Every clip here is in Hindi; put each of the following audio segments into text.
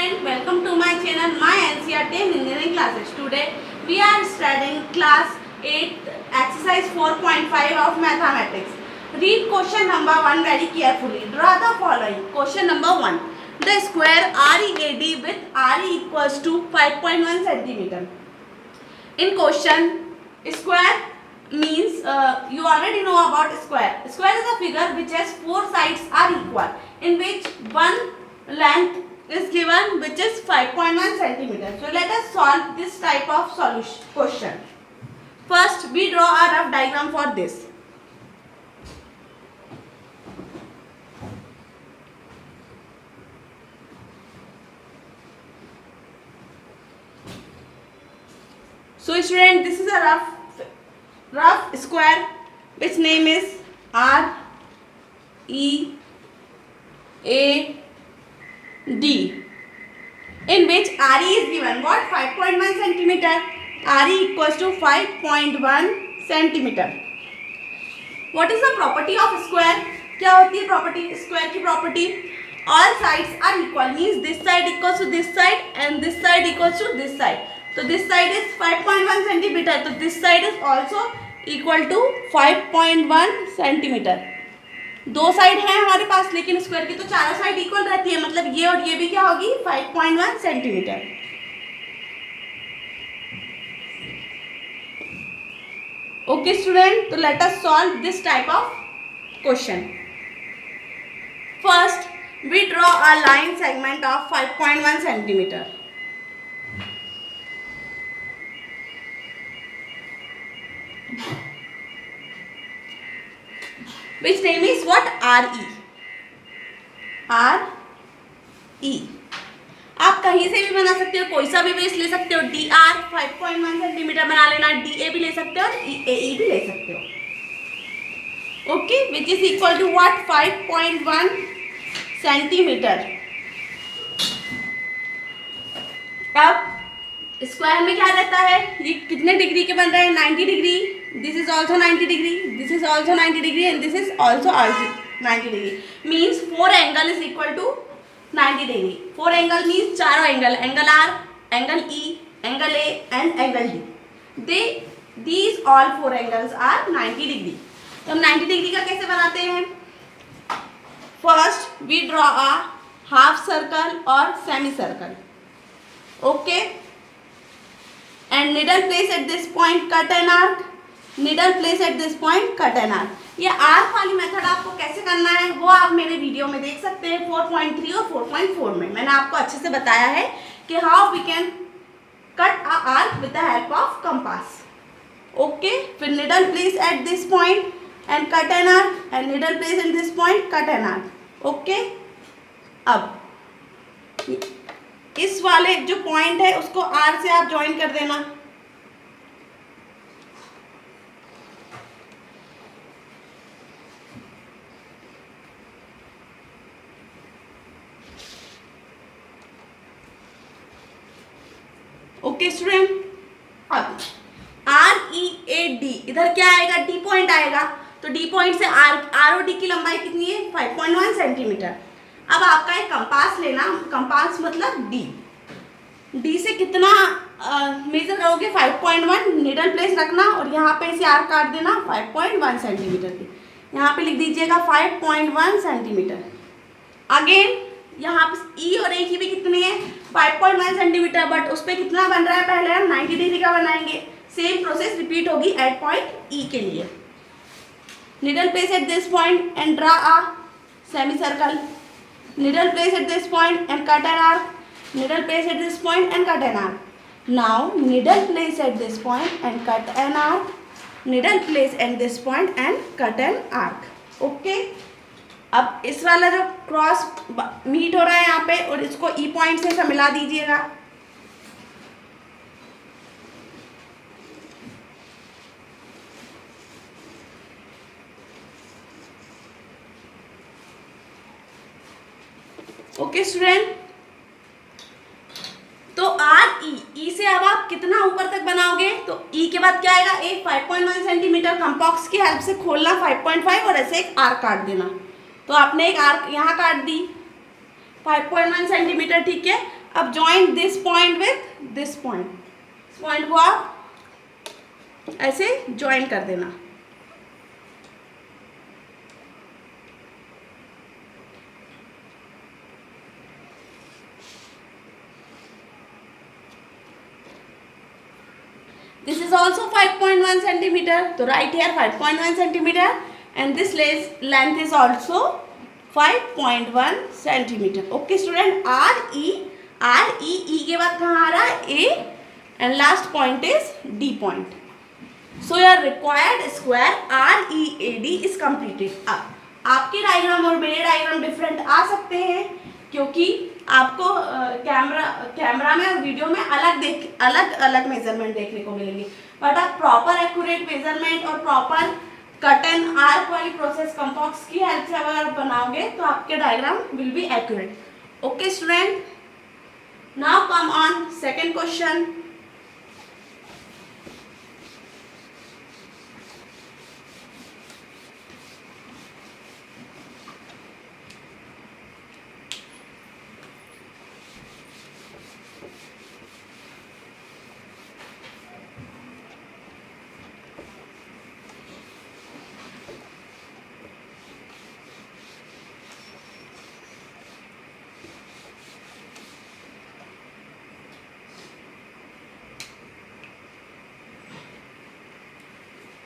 student, welcome to my channel my NCERT engineering classes. Today we are studying class 8 exercise 4.5 of mathematics. Read question number 1 very carefully. Draw the following. Question number 1. The square READ with RE equals to 5.1 centimeter. In question, square means you already know about square. Square is a figure which has 4 sides are equal, in which one length is given which is 5.1 centimeter. So let us solve this type of solution question. First we draw a rough diagram for this. So student, this is a rough square which name is READ, in which RE is given what? 5.1 centimeter. RE equals to 5.1 centimeter. What is the property of square? क्या होती है property? Square की property all sides are equal, means this side equals to this side and this side equals to this side. So this side is 5.1 centimeter. So this side is also equal to 5.1 centimeter. दो साइड है हमारे पास, लेकिन स्क्वायर की तो चारों साइड इक्वल रहती है, मतलब ये और ये भी क्या होगी? 5.1 सेंटीमीटर. ओके स्टूडेंट, तो let us solve this type of question. First we draw a line segment of 5.1 centimetre. Which name is what? RE. RE. आप कहीं से भी बना सकते हो, कोई सा भी बेस ले सकते हो. DR 5.1 सेंटीमीटर बना लेना, DA भी ले सकते हो और EAE भी ले सकते हो. Okay, which is equal to what? 5.1 centimetre. अब स्क्वायर में क्या रहता है? ये कितने डिग्री के बन रहे हैं? 90 degree. This is also 90 degree. This is also 90 degree, and this is also 90 degree. Means 4 angle is equal to 90 degree. 4 angle means चारों angle. Angle R, angle E, angle A, and angle D. These all 4 angles are 90 degree. तो हम 90 degree का कैसे बनाते हैं? First we draw a half circle or semi circle. Okay. And needle place at this point, cut an arc. Needle place at this point, cut an arc. ये आर्क वाली मेथड आपको कैसे करना है वो आप मेरे वीडियो में देख सकते हैं 4.3 और 4.4 में. मैंने आपको अच्छे से बताया है कि how we can cut a arc with the help of compass. Okay, फिर needle place at this point and cut an arc, and needle place at this point, cut an arc. Okay, अब इस वाले जो पॉइंट है उसको आर से आप ज्वाइन कर देना. ओके स्टूडेंट, अब READ इधर क्या आएगा? डी पॉइंट आएगा. तो डी पॉइंट से ROD की लंबाई कितनी है? 5.1 सेंटीमीटर. अब आपका एक कंपास लेना. कंपास मतलब डी से कितना मेजर करोगे? 5.1. निडल प्लेस रखना और यहाँ पे इसे आर्क काट देना 5.1 सेंटीमीटर की. यहाँ पे लिख दीजिएगा 5.1 सेंटीमीटर. अगेन यहाँ पे ई और ए की भी कितनी है? 5.1 सेंटीमीटर. बट उस पर कितना बन रहा है? पहले हम 90 डिग्री का बनाएंगे. सेम प्रोसेस रिपीट होगी एट पॉइंट ई के लिए. Needle place at this point and draw a semi circle. Needle place at this point and cut an arc. Needle place at this point and cut an arc. Now needle place at this point and cut an arc. Needle place at this point and cut an arc. Okay. अब इस वाला जो क्रॉस मीट हो रहा है यहाँ पे और इसको ई पॉइंट से मिला दीजिएगा. ओके स्टूडेंट, तो ई से अब आप कितना ऊपर तक बनाओगे? तो ई के बाद क्या आएगा? एक 5.1 सेंटीमीटर कंपास की हेल्प से खोलना 5.5 और ऐसे एक आर्क काट देना. तो आपने एक आर्क यहाँ काट दी 5.1 सेंटीमीटर, ठीक है. अब join this point with this point, इस पॉइंट को आप ऐसे ज्वाइन कर देना। This is also 5.1 centimeter. So write here 5.1 centimeter and this length is also 5.1 centimeter. Okay student, E के बाद कहाँ आ रहा है? A and last point is D point. So your required square READ is completed. अब आपके डायग्राम और मेरे डायग्राम डिफरेंट आ सकते हैं क्योंकि आपको कैमरा में और वीडियो में अलग अलग मेजरमेंट देखने को मिलेंगे, बट आप प्रॉपर एक्यूरेट मेजरमेंट और प्रॉपर कट एंड आर्क वाली प्रोसेस कंपास की हेल्प से अगर बनाओगे तो आपके diagram will be accurate. Okay student, now come on second question.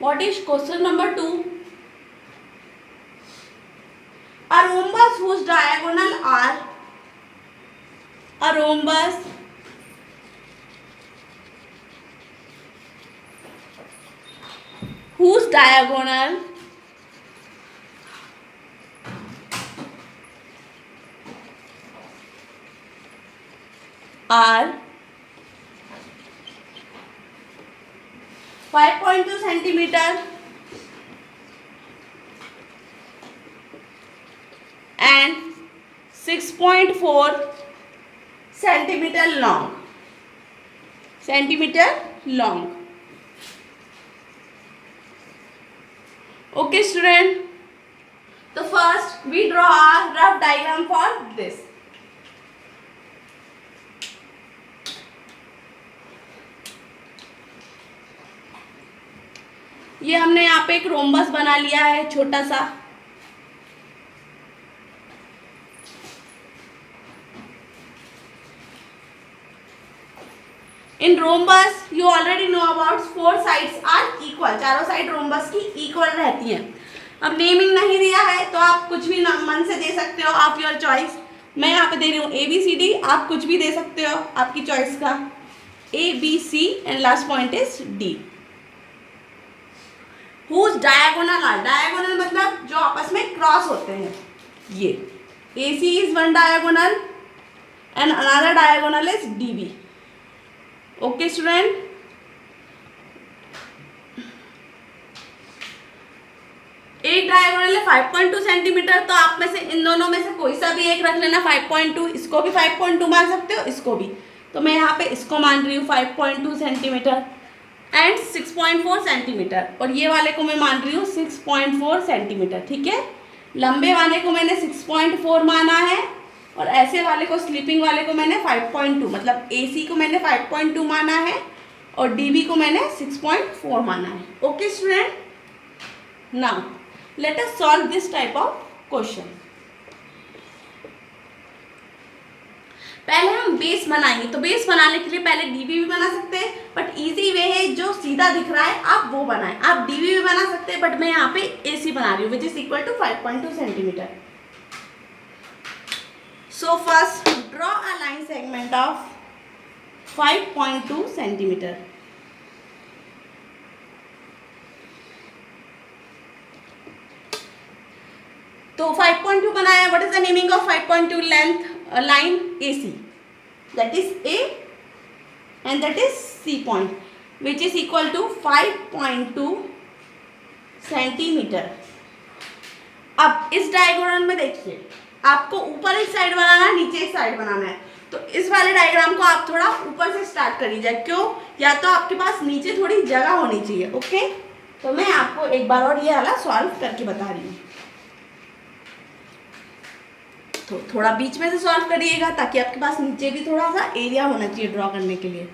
What is question number 2? A rhombus whose diagonal are are 5.2 centimeter and 6.4 centimeter long. Okay student, so first we draw a rough diagram for this. ये हमने यहाँ पे एक रोम्बस बना लिया है छोटा सा। In rhombus you already know about 4 sides are equal, चारों साइड रोम्बस की इक्वल रहती हैं। अब नेमिंग नहीं दिया है तो आप कुछ भी मन से दे सकते हो, आप योर चॉइस। मैं यहाँ पे दे रही हूँ ABCD, आप कुछ भी दे सकते हो आपकी चॉइस का, ABC and last point is D। Whose diagonal are, diagonal मतलब जो आपस में क्रॉस होते हैं। ये AC is one diagonal and another diagonal is DB. Okay student, एक डायगोनल है 5.2 सेंटीमीटर, तो आप में से इन दोनों में से कोई सा भी एक रख लेना 5.2, इसको भी 5.2 मान सकते हो, इसको भी। तो मैं यहाँ पे इसको मान रही हूँ 5.2 सेंटीमीटर एंड 6.4 सेंटीमीटर, और ये वाले को मैं मान रही हूँ 6.4 सेंटीमीटर। ठीक है, लंबे वाले को मैंने 6.4 माना है और ऐसे वाले को, स्लीपिंग वाले को मैंने 5.2, मतलब AC को मैंने 5.2 माना है और DB को मैंने 6.4 माना है। Okay student, now let us solve this type of question. पहले हम बेस बनाएंगे, तो बेस बनाने के लिए पहले DB भी बना सकते हैं, बट इजी वे है जो सीधा दिख रहा है आप वो बनाएं। आप DB भी बना सकते हैं, बट मैं यहाँ पे AC बना रही हूँ, which is equal to 5.2 centimetre. So first draw a line segment of 5.2 centimetre. तो 5.2 बनाया, what is the naming of 5.2 length line AC, that is A and that is C point, which is equal to 5.2 centimetre. अब इस डायग्राम में देखिए, आपको ऊपर एक साइड बनाना है, नीचे एक साइड बनाना है। तो इस वाले डायग्राम को आप थोड़ा ऊपर से स्टार्ट कर लीजिए, क्यों? या तो आपके पास नीचे थोड़ी जगह होनी चाहिए। ओके, तो मैं आपको एक बार और ये वाला सॉल्व करके बता रही हूँ। तो थोड़ा बीच में से सॉल्व करिएगा ताकि आपके पास नीचे भी थोड़ा सा एरिया होना चाहिए ड्रॉ करने के लिए।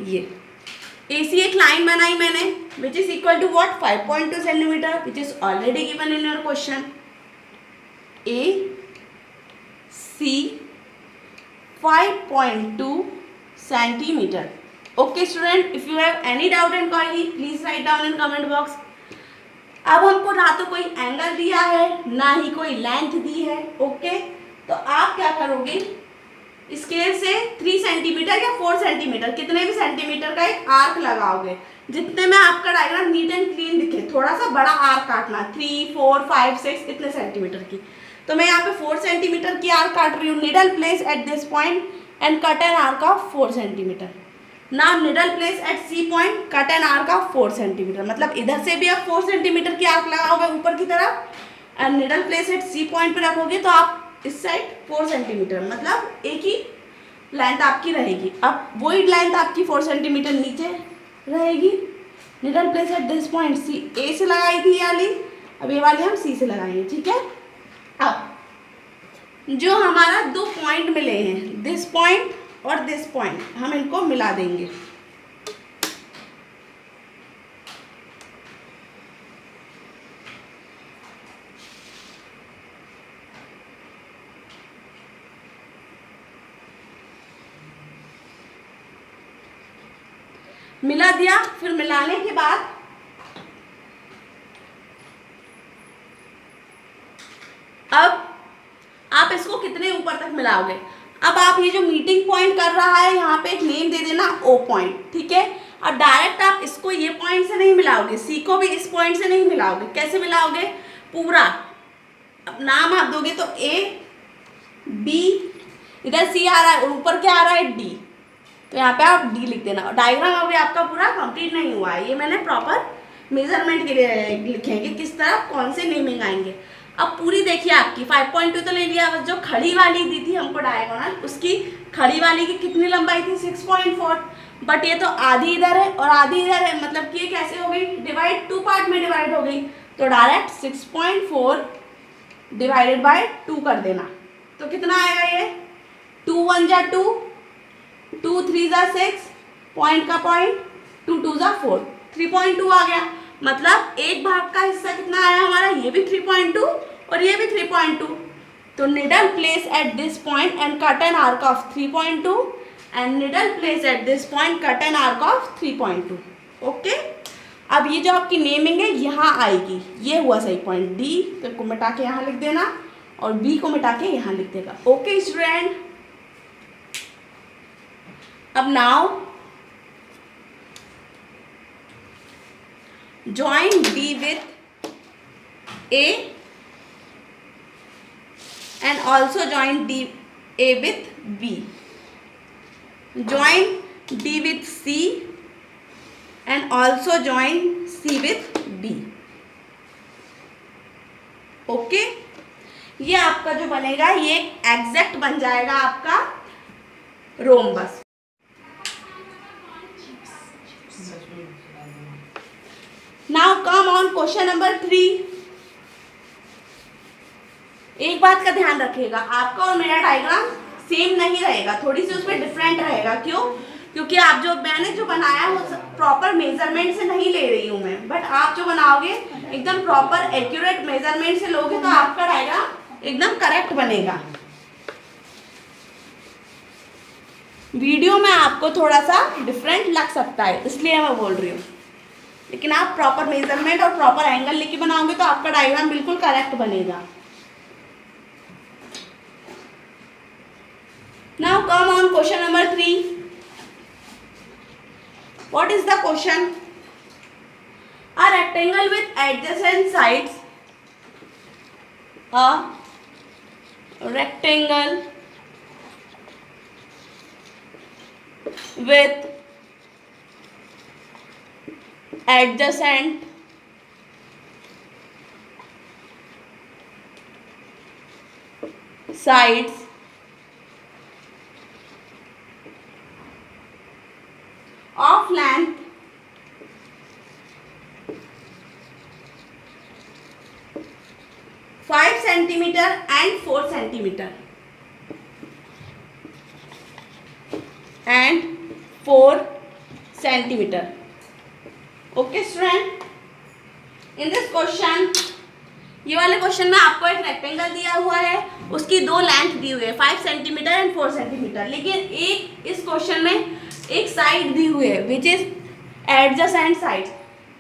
ये AC एक लाइन बनाई मैंने which is equal to what 5.2 centimetre which is already given in your question. AC 5.2 centimetre. Okay student, if you have any doubt and query please write down in comment box. अब हमको ना तो कोई एंगल दिया है ना ही कोई लेंथ दी है। ओके, तो आप क्या करोगे, स्केल से 3 सेंटीमीटर या 4 सेंटीमीटर कितने भी सेंटीमीटर का एक आर्क लगाओगे, जितने में आपका डायग्राम नीट एंड क्लीन दिखे। थोड़ा सा बड़ा आर्क काटना, 3, 4, 5, 6 इतने सेंटीमीटर की। तो मैं यहाँ पे 4 सेंटीमीटर की आर्क काट रही हूँ। Needle place at this point and cut an arc of 4 centimetre. Now needle place eight C point, cut an arc of 4 centimetre. मतलब इधर से भी आप 4 सेंटीमीटर की आर्क लगाओगे ऊपर की तरफ, and needle place eight C point पे रखोगे तो आप इस साइड 4 सेंटीमीटर, मतलब एक ही लेंथ आपकी रहेगी। अब वही लेंथ आपकी 4 सेंटीमीटर नीचे रहेगी। Needle place at this point C, A से लगाई थी ये वाली, अब ये वाली हम C से लगाएंगे। ठीक है, अब जो हमारा 2 पॉइंट मिले हैं, दिस पॉइंट और दिस पॉइंट, हम इनको मिला देंगे। मिला दिया, फिर मिलाने के बाद अब आप इसको कितने ऊपर तक मिलाओगे। अब आप ये जो मीटिंग पॉइंट कर रहा है यहाँ पे एक नेम दे देना O पॉइंट। ठीक है, और डायरेक्ट आप इसको ये पॉइंट से नहीं मिलाओगे, C को भी इस पॉइंट से नहीं मिलाओगे। कैसे मिलाओगे, पूरा अब नाम आप दोगे तो A B, इधर C आ रहा है और ऊपर क्या आ रहा है D, तो यहाँ पे आप D लिख देना। डायग्राम अभी आपका पूरा कंप्लीट नहीं हुआ है, ये मैंने प्रॉपर मेजरमेंट के लिए लिखे हैं कि किस तरह कौन से नेमिंग आएंगे। अब पूरी देखिए आपकी 5.2 तो ले लिया, बस जो खड़ी वाली दी थी हमको डायगोनल, उसकी खड़ी वाली की कितनी लंबाई थी 6.4, बट ये तो आधी इधर है और आधी इधर है, मतलब कि ये कैसे हो गई, डिवाइड 2 पार्ट में डिवाइड हो गई। तो डायरेक्ट 6.4 डिवाइडेड बाय 2 कर देना, तो कितना आएगा ये 2 1 जा 2, 2 3 जा 6, पॉइंट का पॉइंट, 2 2 जा 4, 3.2 आ गया। मतलब एक भाग का हिस्सा कितना आया हमारा, ये भी 3.2 और ये भी 3.2। तो needle place at this point and cut an arc of 3.2 and needle place at this point cut an arc of 3.2। Okay, अब ये जो आपकी नेमिंग है यहाँ आएगी, ये हुआ सही पॉइंट D, तो इसको मिटा के यहाँ लिख देना और B को मिटा के यहाँ लिख देगा। ओके स्टूडेंट, अब now join D with A and also join A with B. Join D with C and also join C with B. Okay, ये आपका जो बनेगा ये एग्जैक्ट बन जाएगा आपका rhombus. Now come on question number 3। एक बात का ध्यान रखिएगा, आपका और मेरा डायग्राम सेम नहीं रहेगा, थोड़ी सी उसमें डिफरेंट रहेगा। क्यों, क्योंकि आप जो मैंने जो बनाया वो प्रॉपर मेजरमेंट से नहीं ले रही हूँ मैं, बट आप जो बनाओगे एकदम प्रॉपर एक्यूरेट मेजरमेंट से लोगे तो आपका डायग्राम एकदम करेक्ट बनेगा। वीडियो में आपको थोड़ा सा डिफरेंट लग सकता है, इसलिए मैं बोल रही हूँ, लेकिन आप प्रॉपर मेजरमेंट और प्रॉपर एंगल लेके बनाओगे तो आपका डायग्राम बिल्कुल करेक्ट बनेगा। Now come on question number 3। What is the question? A rectangle with adjacent sides, a rectangle with adjacent sides of length 5 centimetre and 4 centimetre and 4 centimetre. Okay student, in this question, ये वाले क्वेश्चन में आपको एक रेक्टेंगल दिया हुआ है, उसकी दो लेंथ दी हुई है 5 सेंटीमीटर एंड 4 सेंटीमीटर, लेकिन एक इस क्वेश्चन में एक साइड दी हुई है which is adjacent side.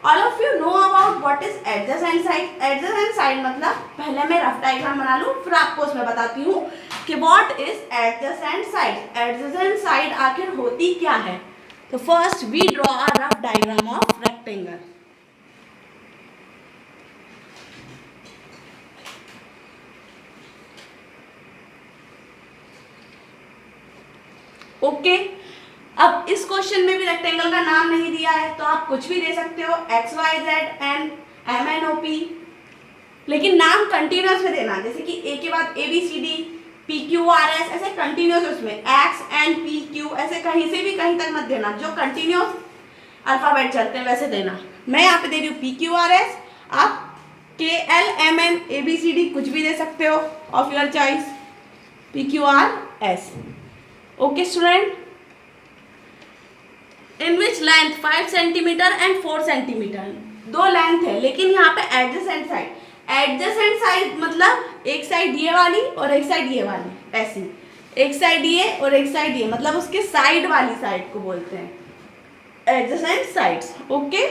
All of you know about what is adjacent side. Adjacent side मतलब, पहले मैं रफ डायग्राम बना लूँ फिर आपको उसमें बताती हूँ कि what is adjacent side. Adjacent side आखिर होती क्या है। तो first we draw a rough diagram of rectangle. Okay, अब इस क्वेश्चन में भी रेक्टेंगल का नाम नहीं दिया है तो आप कुछ भी दे सकते हो, X Y Z N M N O P, लेकिन नाम कंटिन्यूअस में देना, जैसे कि ए के बाद A B C D P Q R S, ऐसे कंटिन्यूअस, उसमें एक्स एन पी क्यू ऐसे कहीं से भी कहीं तक मत देना, जो कंटिन्यूअस अल्फाबेट चलते हैं वैसे देना। मैं यहाँ पे दे रही हूँ पी क्यू आर एस, आप के L M N A B C D कुछ भी दे सकते हो of your choice, P Q R S. Okay student, in which length 5 centimetre and 4 centimetre, दो लेंथ है, लेकिन यहाँ पे एडजेसेंट साइड। एडजेसेंट साइड मतलब एक साइड ये वाली और एक साइड ये वाली, ऐसी एक साइड ये और एक साइड ये, मतलब उसके साइड वाली साइड को बोलते हैं adjacent sides. Okay,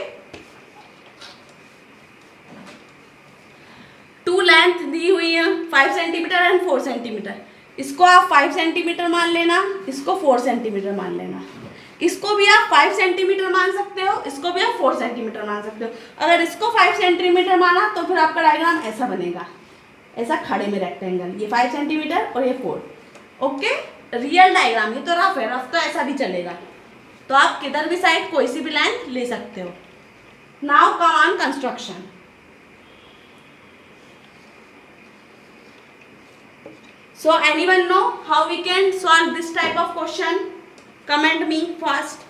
two length दी हुई है 5 सेंटीमीटर एंड 4 सेंटीमीटर। इसको आप 5 सेंटीमीटर मान लेना, इसको 4 सेंटीमीटर मान लेना, इसको भी आप 5 सेंटीमीटर मान सकते हो, इसको भी आप 4 सेंटीमीटर मान सकते हो। अगर इसको 5 सेंटीमीटर माना तो फिर आपका डायग्राम ऐसा बनेगा, ऐसा खड़े में रेक्टेंगल, ये 5 सेंटीमीटर और ये 4। ओके, रियल डायग्राम, ये तो रफ है, रफ तो ऐसा भी चलेगा, तो आप किधर भी साइड कोई सी भी लेंथ ले सकते हो। Now come on construction. So anyone know how we can solve this type of question? Comment me first.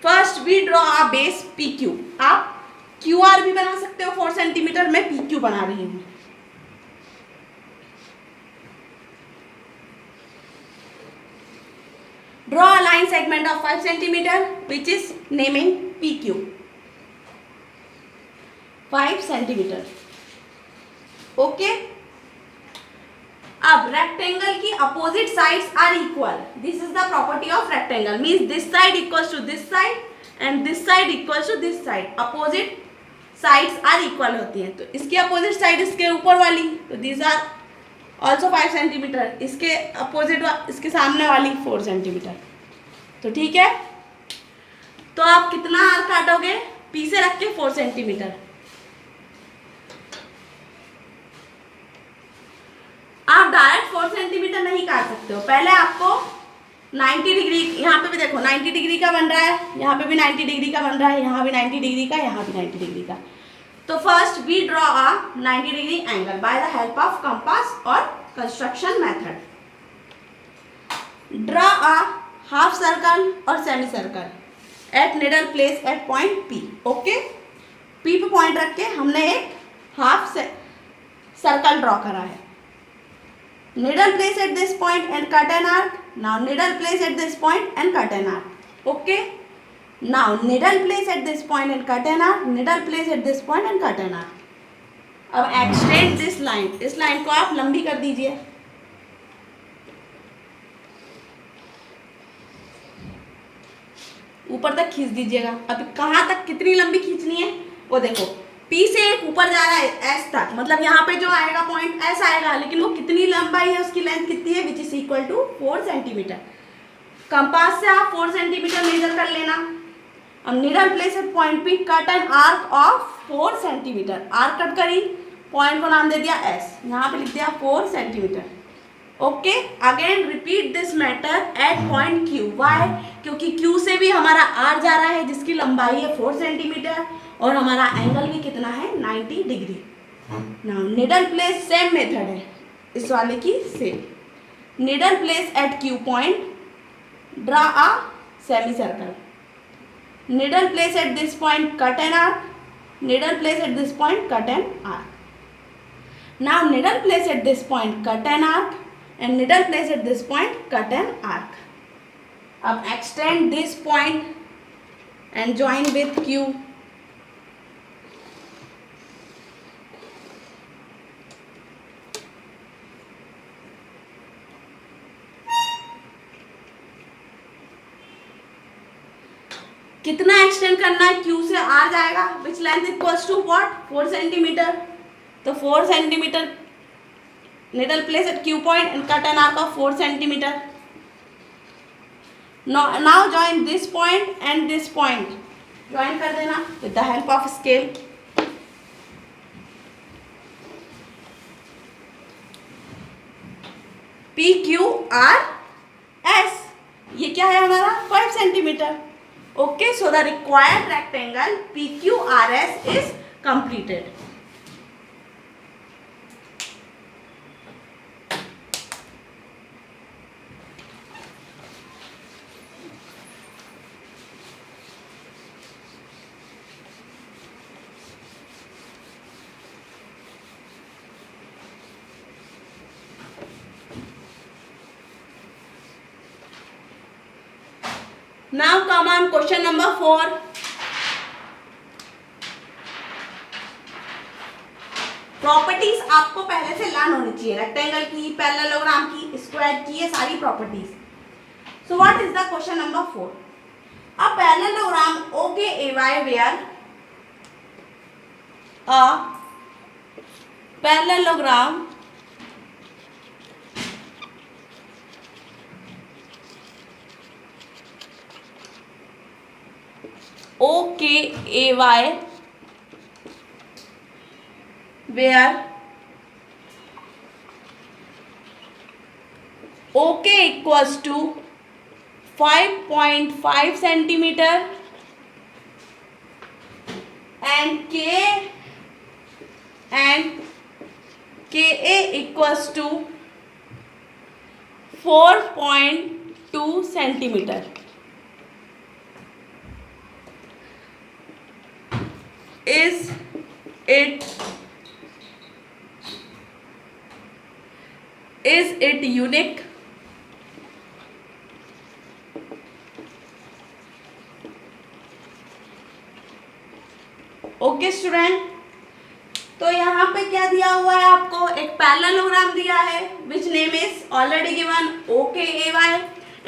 First we draw a base PQ. आप QR भी बना सकते हो 4 सेंटीमीटर, मैं PQ बना रही हूँ। Draw a line segment of 5 centimeter which is naming PQ. 5 centimetre. Okay, अब रेक्टेंगल की opposite sides are equal. This is the property of rectangle, means this side equals to this side and this side equals to this side. Opposite sides are equal होती हैं, तो इसकी अपोजिट साइड इसके ऊपर वाली, तो दिस आर ऑल्सो 5 सेंटीमीटर, इसके अपोजिट इसके सामने वाली 4 सेंटीमीटर। तो ठीक है, तो आप कितना आर काटोगे, पी से रख के 4 सेंटीमीटर। आप डायरेक्ट 4 सेंटीमीटर नहीं काट सकते हो, पहले आपको 90 डिग्री, यहाँ पे भी देखो 90 डिग्री का बन रहा है, यहाँ पे भी 90 डिग्री का बन रहा है, यहाँ भी 90 डिग्री का, यहाँ भी 90 डिग्री का। तो first we draw a 90 degree angle by the help of compass और construction method. Draw a half circle और semi circle at needle place at point P. Okay, P पे पॉइंट रख के हमने एक हाफ सर्कल ड्रॉ करा है। Needle place at this point and cut an arc. Now needle place at this point and cut an arc. Okay. Now needle place at this point and cut an arc. Needle place at this point and cut an arc. अब extend this line. इस लाइन को आप लंबी कर दीजिए। ऊपर तक खींच दीजिएगा। अब कहाँ तक कितनी लंबी खींचनी है वो देखो, P से एक ऊपर जा रहा है S तक, मतलब यहाँ पे जो आएगा पॉइंट S आएगा, लेकिन वो कितनी लंबाई है, उसकी लेंथ कितनी है, which is equal to 4 centimetre. Compass से आप 4 सेंटीमीटर मेजर कर लेना। अब needle place at point P, cut an arc of 4 centimetre. Arc cut करी, पॉइंट को नाम दे दिया S, यहाँ पे लिख दिया 4 centimetre. Okay, again repeat this matter at point Q। Why? क्योंकि Q से भी हमारा R जा रहा है जिसकी लंबाई है 4 सेंटीमीटर और हमारा एंगल भी कितना है, 90 degree. Now needle place same method है इस वाले की same. Needle place eight Q point, draw a semi circle. Needle place at this point, cut an arc. Needle place at this point, cut an arc. Now needle place at this point, cut an arc, and needle place at this point, cut an arc. अब extend this point and join with Q. कितना एक्सटेंड करना है? Q से R जाएगा, which length equals to what? 4 centimetre. तो 4 centimetre needle place at Q point and cut an arc of 4 centimeter. Now join this point and this point. Join कर देना with the help of scale. P Q R S. ये क्या है हमारा? 5 centimetre. Okay, so the required rectangle P Q R S is completed. Now come on question number 4. Properties आपको पहले से लर्न होनी चाहिए, रेक्टेंगल की, पैरेललोग्राम की, स्क्वायर की, ये सारी properties. So what is the question number 4? A parallelogram OKAY where a parallelogram OKAY where OK equals to 5.5 centimeter and KA equals to 4.2 centimeter. Is it unique? Okay student, तो यहाँ पे क्या दिया हुआ है आपको? एक पैरेललोग्राम दिया है which name is already given OKAY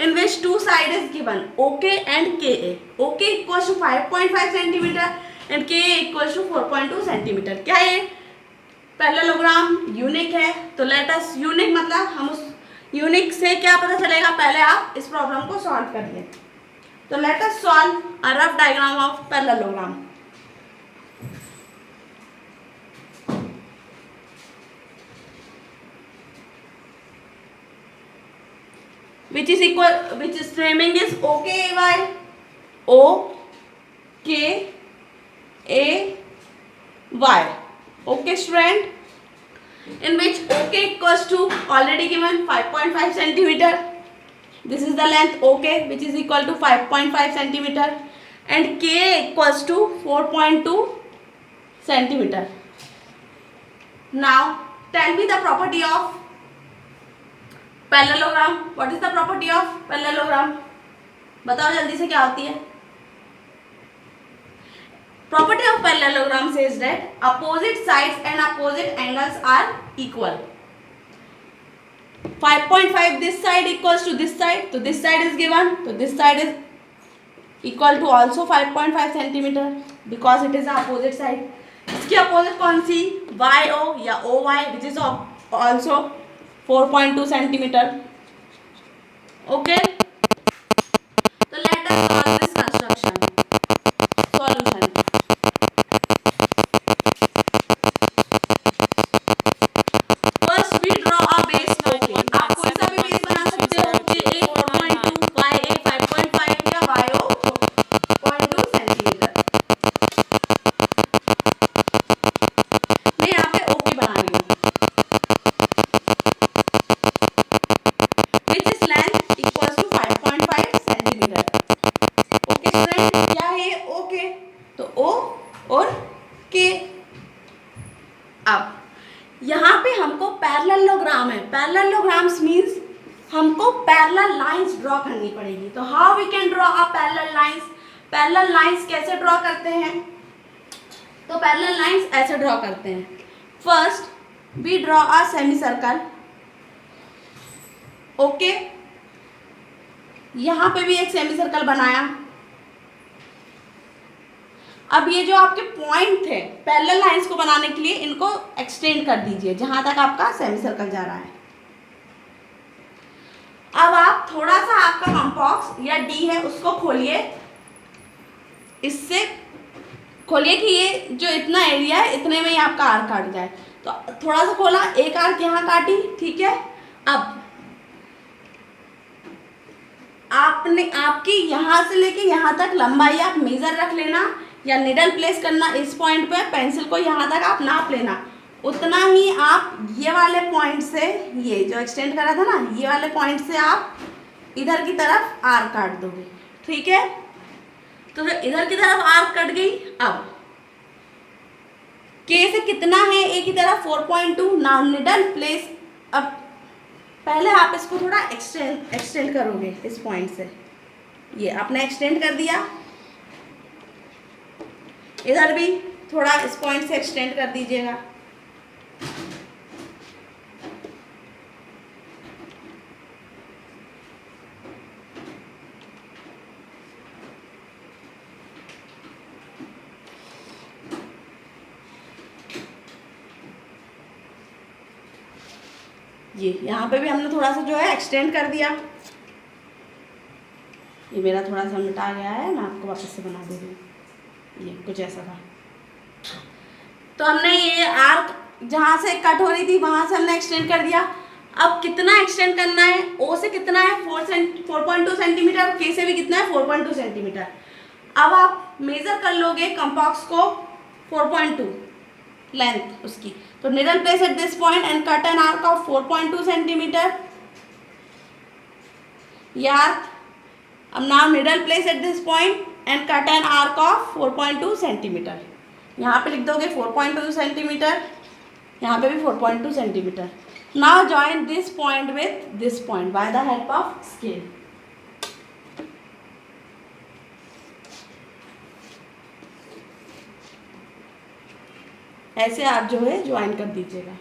in which two side is given OK and KA. OK equals to 5.5 centimeter and KA equals to 4.2 centimeter. क्या ये पैरेललोग्राम यूनिक है? तो लेट अस, यूनिक मतलब हम उस यूनिक से क्या पता चलेगा, पहले आप इस प्रॉब्लम को सॉल्व करिए. तो let us solve a rough diagram of parallelogram. which is naming is OKAY. OKAY. Okay student, in which OK equals to already given 5.5 centimeter. This is the length OK, which is equal to 5.5 centimeter, and K equals to 4.2 centimeter. Now tell me the property of parallelogram. What is the property of parallelogram? बताओ जल्दी से क्या होती है? Property of parallelogram says that opposite sides and opposite angles are equal. 5.5 this side equals to this side, तो this side is given, तो this side is equal to also 5.5 centimeter because it is the opposite side. इसकी अपोजिट कौन सी? YO या OY which is also 4.2 centimeter. Okay, so let us solve this construction. Solution. First we draw a base. Okay, आप कोई सा भी base बना सकते हो. KA 4.2, YA 5.5 या YO 0.2 centimeter. मैं यहाँ पे OK बना रही हूँ. यहाँ पे हमको पैरेललोग्राम है, पैरेललोग्राम्स मीन्स हमको पैरेलल लाइंस ड्रॉ करनी पड़ेगी। तो how we can draw a parallel lines, parallel lines कैसे ड्रॉ करते हैं, तो पैरेलल लाइंस ऐसे ड्रॉ करते हैं। First we draw a semi circle, okay, यहाँ पे भी एक सेमी सर्कल बनाया। अब ये जो आपके पॉइंट थे पैरेलल लाइंस को बनाने के लिए, इनको एक्सटेंड कर दीजिए जहां तक आपका सेमी सर्कल जा रहा है। अब आप थोड़ा सा आपका कॉम्पॉक्स या डी है उसको खोलिए, इससे खोलिए कि ये जो इतना एरिया है इतने में ही आपका आर्क काट जाए। तो थोड़ा सा खोला, एक आर्क यहाँ काटी, ठीक है। अब आपने आपकी यहाँ से लेके यहाँ तक लंबाई आप मेजर रख लेना या निडल प्लेस करना इस पॉइंट पे, पेंसिल को यहाँ तक आप नाप लेना। उतना ही आप ये वाले पॉइंट से, ये जो एक्सटेंड करा था ना, ये वाले पॉइंट से आप इधर की तरफ आर्क काट दोगे, ठीक है। तो जो इधर की तरफ आर्क कट गई, अब के से कितना है ए की तरफ 4.2, नाउ निडल प्लेस। अब पहले आप इसको थोड़ा एक्सटेंड करोगे इस पॉइंट से, ये आपने एक्सटेंड कर दिया, इधर भी थोड़ा इस पॉइंट से एक्सटेंड कर दीजिएगा। ये यहाँ पे भी हमने थोड़ा सा जो है एक्सटेंड कर दिया। ये मेरा थोड़ा सा मिटा गया है, मैं आपको वापस से बना दे रही हूँ। ये कुछ ऐसा था। तो हमने ये आर्क जहाँ से कट हो रही थी वहाँ से हमने एक्सटेंड कर दिया। अब कितना एक्सटेंड करना है, ओ से कितना है 4.2 सेंटीमीटर, के से भी कितना है 4.2 सेंटीमीटर। अब आप मेज़र कर लोगे कॉम्पॉक्स को 4.2 लेंथ उसकी। तो needle place at this point and cut an arc of 4.2 centimetre. ये आर्क, अब now needle place at this point and cut an arc of 4.2 centimetre. यहाँ पे लिख दोगे 4.2 सेंटीमीटर, यहाँ पे भी 4.2 centimetre. Now join this point with this point by the help of scale. ऐसे आप जो है ज्वाइन कर दीजिएगा।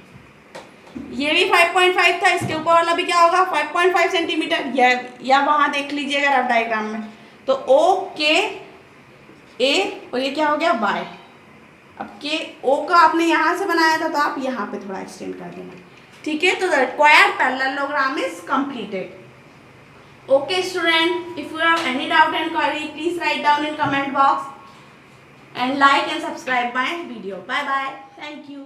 ये भी 5.5 था, इसके ऊपर वाला भी क्या होगा 5.5 सेंटीमीटर, या वहाँ देख लीजिएगा रफ डायग्राम में। तो ओ के ए और ये क्या हो गया बाय। अब के ओ का आपने यहाँ से बनाया था तो आप यहाँ पे थोड़ा एक्सटेंड कर देना, ठीक है। तो the required parallelogram is completed. Okay student, if you have any doubt and query please write down in comment box and like and subscribe my video. Bye bye. Thank you.